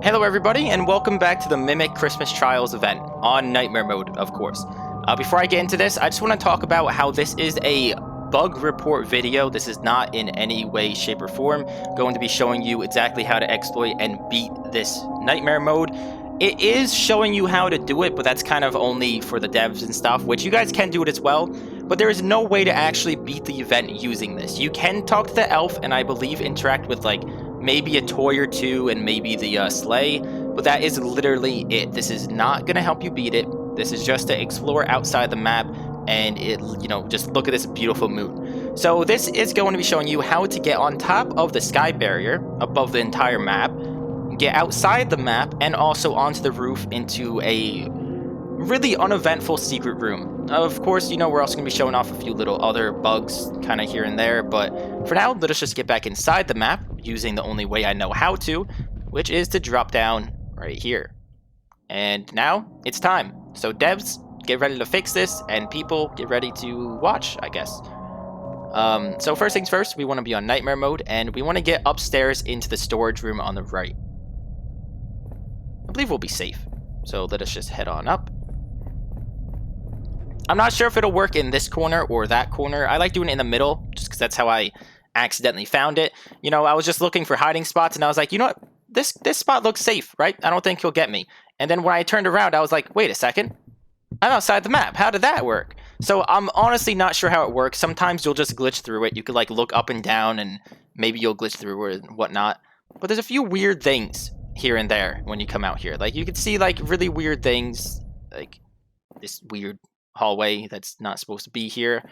Hello everybody, and welcome back to the Mimic Christmas Trials event, on Nightmare Mode, of course. Before I get into this, I just want to talk about how this is a bug report video. This is not in any way, shape, or form going to be showing you exactly how to exploit and beat this Nightmare Mode. It is showing you how to do it, but that's kind of only for the devs and stuff, which you guys can do it as well, but there is no way to actually beat the event using this. You can talk to the elf, and I believe interact with, like, maybe a toy or two and maybe the sleigh, but that is literally it. This is not going to help you beat it. This is just to explore outside the map and just look at this beautiful moon. So this is going to be showing you how to get on top of the sky barrier above the entire map, get outside the map, and also onto the roof into a really uneventful secret room. Of course, we're also going to be showing off a few little other bugs kind of here and there, but for now, let us just get back inside the map using the only way I know how to, which is to drop down right here. And now, it's time. So devs, get ready to fix this, and people, get ready to watch, I guess. So first things first, we want to be on Nightmare Mode, and we want to get upstairs into the storage room on the right. I believe we'll be safe. So let us just head on up. I'm not sure if it'll work in this corner or that corner. I like doing it in the middle, just because that's how I accidentally found it. I was just looking for hiding spots, and I was like, you know what? This spot looks safe, right? I don't think he'll get me. And then when I turned around, I was like, wait a second. I'm outside the map. How did that work? So I'm honestly not sure how it works. Sometimes you'll just glitch through it. You could, like, look up and down, and maybe you'll glitch through or whatnot. But there's a few weird things here and there when you come out here. Like, you can see, like, really weird things, like this weird hallway that's not supposed to be here.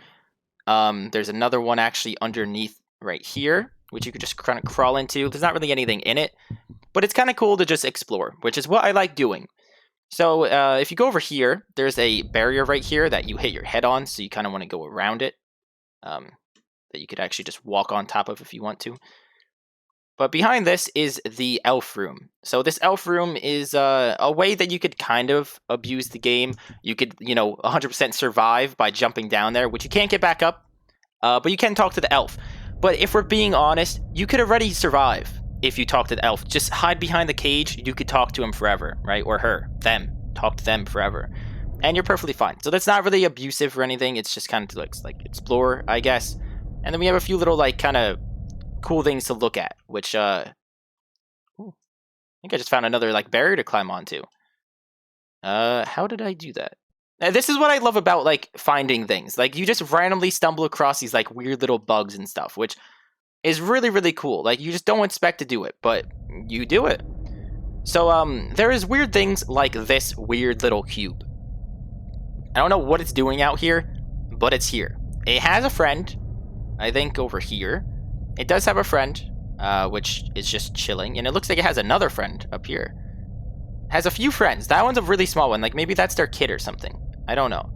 There's another one actually underneath right here, which you could just kind of crawl into. There's not really anything in it, but it's kind of cool to just explore, which is what I like doing. So if you go over here, there's a barrier right here that you hit your head on, so you kind of want to go around it, that you could actually just walk on top of if you want to. But behind this is the elf room. So this elf room is a way that you could kind of abuse the game. You could, 100% survive by jumping down there, which you can't get back up, but you can talk to the elf. But if we're being honest, you could already survive if you talk to the elf. Just hide behind the cage, you could talk to him forever, right? Or her, them, talk to them forever. And you're perfectly fine. So that's not really abusive or anything. It's just kind of like explore, I guess. And then we have a few little, like, kind of cool things to look at, which I think I just found another, like, barrier to climb onto. How did I do that? This is what I love about, like, finding things. Like, you just randomly stumble across these, like, weird little bugs and stuff, which is really, really cool. Like, you just don't expect to do it, but you do it. So there is weird things like this weird little cube. I don't know what it's doing out here, but it's here. It has a friend, I think, over here. It does have a friend, which is just chilling, and it looks like it has another friend up here. It has a few friends. That one's a really small one. Like, maybe that's their kid or something. I don't know.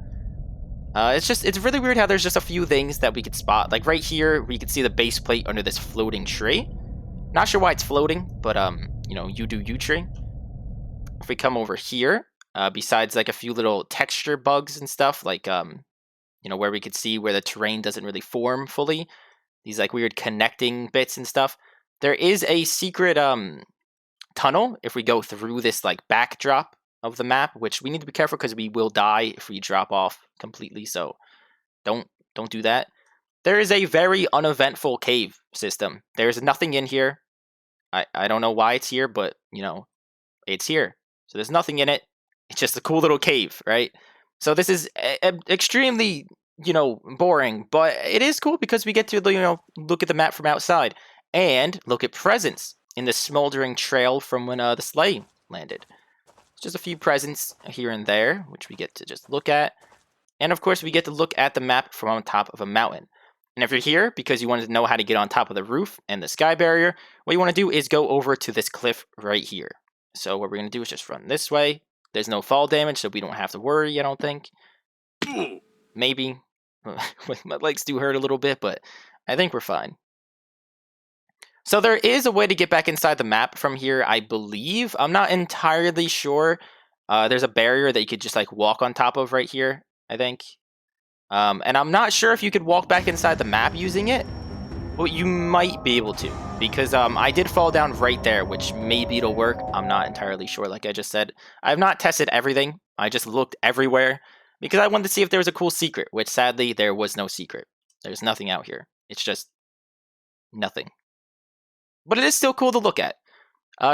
It's really weird how there's just a few things that we could spot. Like, right here, we could see the base plate under this floating tree. Not sure why it's floating, but, you do you tree. If we come over here, besides, like, a few little texture bugs and stuff, like, where we could see where the terrain doesn't really form fully, these, like, weird connecting bits and stuff. There is a secret tunnel if we go through this, like, backdrop of the map, which we need to be careful because we will die if we drop off completely, so don't do that. There is a very uneventful cave system. There's nothing in here. I don't know why it's here, but, it's here. So there's nothing in it. It's just a cool little cave, right? So this is extremely boring, but it is cool because we get to, look at the map from outside and look at presents in the smoldering trail from when the sleigh landed. Just a few presents here and there, which we get to just look at. And of course, we get to look at the map from on top of a mountain. And if you're here because you wanted to know how to get on top of the roof and the sky barrier, what you want to do is go over to this cliff right here. So what we're going to do is just run this way. There's no fall damage, so we don't have to worry, I don't think. Maybe. My legs do hurt a little bit, but I think we're fine. So there is a way to get back inside the map from here, I believe. I'm not entirely sure. There's a barrier that you could just, like, walk on top of right here, I think. And I'm not sure if you could walk back inside the map using it. Well, you might be able to, because I did fall down right there, which maybe it'll work. I'm not entirely sure, like I just said. I have not tested everything. I just looked everywhere, because I wanted to see if there was a cool secret, which sadly, there was no secret. There's nothing out here. It's just nothing. But it is still cool to look at.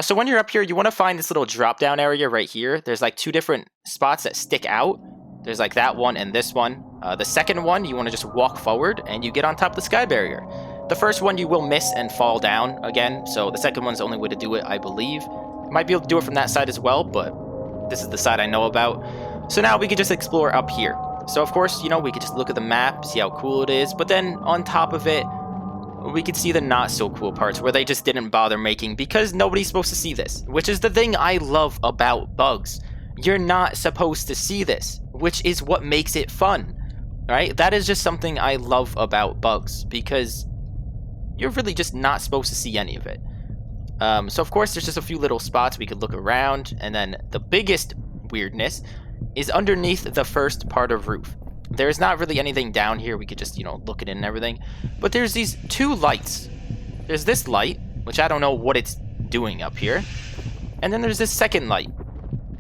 So when you're up here, you want to find this little drop-down area right here. There's like 2 different spots that stick out. There's like that one and this one. The second one, you want to just walk forward, and you get on top of the sky barrier. The first one you will miss and fall down again, so the second one's the only way to do it, I believe. You might be able to do it from that side as well, but this is the side I know about. So now we could just explore up here. So of course, you know, we could just look at the map, see how cool it is, but then on top of it, we could see the not so cool parts where they just didn't bother making because nobody's supposed to see this, which is the thing I love about bugs. You're not supposed to see this, which is what makes it fun, right? That is just something I love about bugs, because you're really just not supposed to see any of it. So of course there's just a few little spots we could look around, and then the biggest weirdness is underneath the first part of roof. There's not really anything down here. We could just, you know, look at it and everything. But there's these 2 lights. There's this light, which I don't know what it's doing up here. And then there's this second light,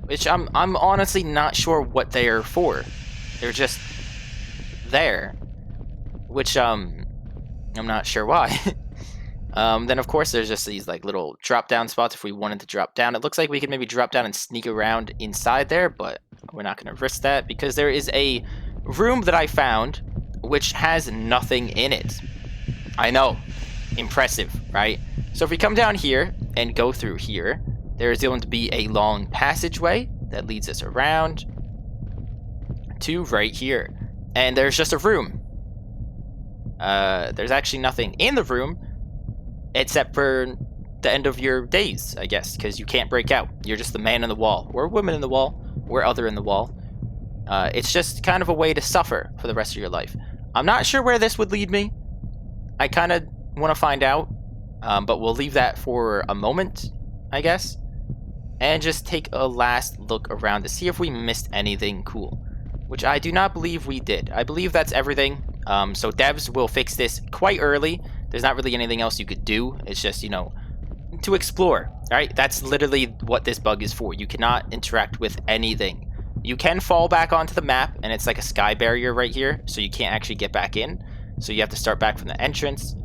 which I'm honestly not sure what they are for. They're just there, which I'm not sure why. Then of course there's just these like little drop down spots if we wanted to drop down. It looks like we could maybe drop down and sneak around inside there, but we're not going to risk that because there is a room that I found which has nothing in it. I know, impressive, right? So if we come down here and go through here, there is going to be a long passageway that leads us around to right here, and there's just a room. There's actually nothing in the room except for the end of your days, I guess, because you can't break out. You're just the man in the wall, or woman in the wall, or other in the wall. It's just kind of a way to suffer for the rest of your life. I'm not sure where this would lead me. I kind of want to find out, but we'll leave that for a moment, I guess, and just take a last look around to see if we missed anything cool, which I do not believe we did. I believe that's everything. So devs will fix this quite early. There's not really anything else you could do. It's just, you know, to explore, right? That's literally what this bug is for. You cannot interact with anything. You can fall back onto the map, and it's like a sky barrier right here, so you can't actually get back in. So you have to start back from the entrance.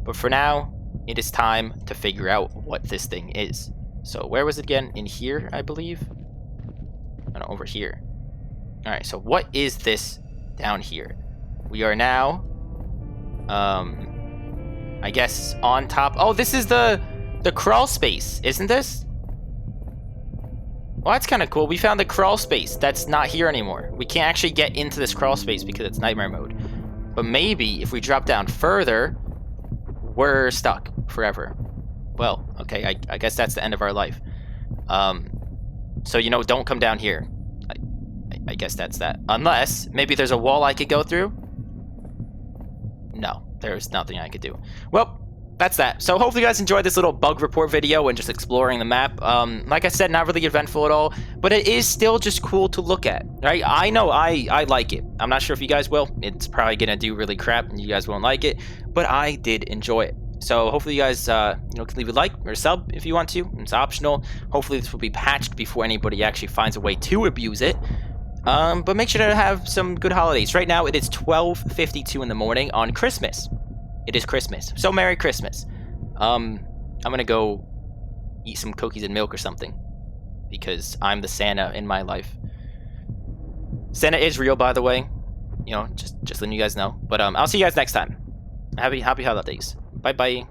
But for now, it is time to figure out what this thing is. So where was it again? In here, I believe? Oh, no, over here. Alright, so what is this down here? We are now, I guess on top. Oh, this is the crawl space, isn't this? Well, that's kind of cool. We found the crawl space that's not here anymore. We can't actually get into this crawl space because it's nightmare mode. But maybe if we drop down further, we're stuck forever. Well, okay, I guess that's the end of our life. So, you know, don't come down here. I guess that's that. Unless, maybe there's a wall I could go through. No, there's nothing I could do. Well, that's that. So hopefully you guys enjoyed this little bug report video and just exploring the map. Like I said, not really eventful at all, but it is still just cool to look at, right? I know I like it. I'm not sure if you guys will. It's probably gonna do really crap and you guys won't like it, but I did enjoy it. So hopefully you guys, you know, can leave a like or a sub if you want to. It's optional. Hopefully this will be patched before anybody actually finds a way to abuse it. But make sure to have some good holidays. Right now it is 12:52 in the morning on Christmas. It is Christmas. So Merry Christmas. I'm gonna go eat some cookies and milk or something, because I'm the Santa in my life. Santa is real, by the way. You know, just letting you guys know. But I'll see you guys next time. Happy holidays. Bye bye.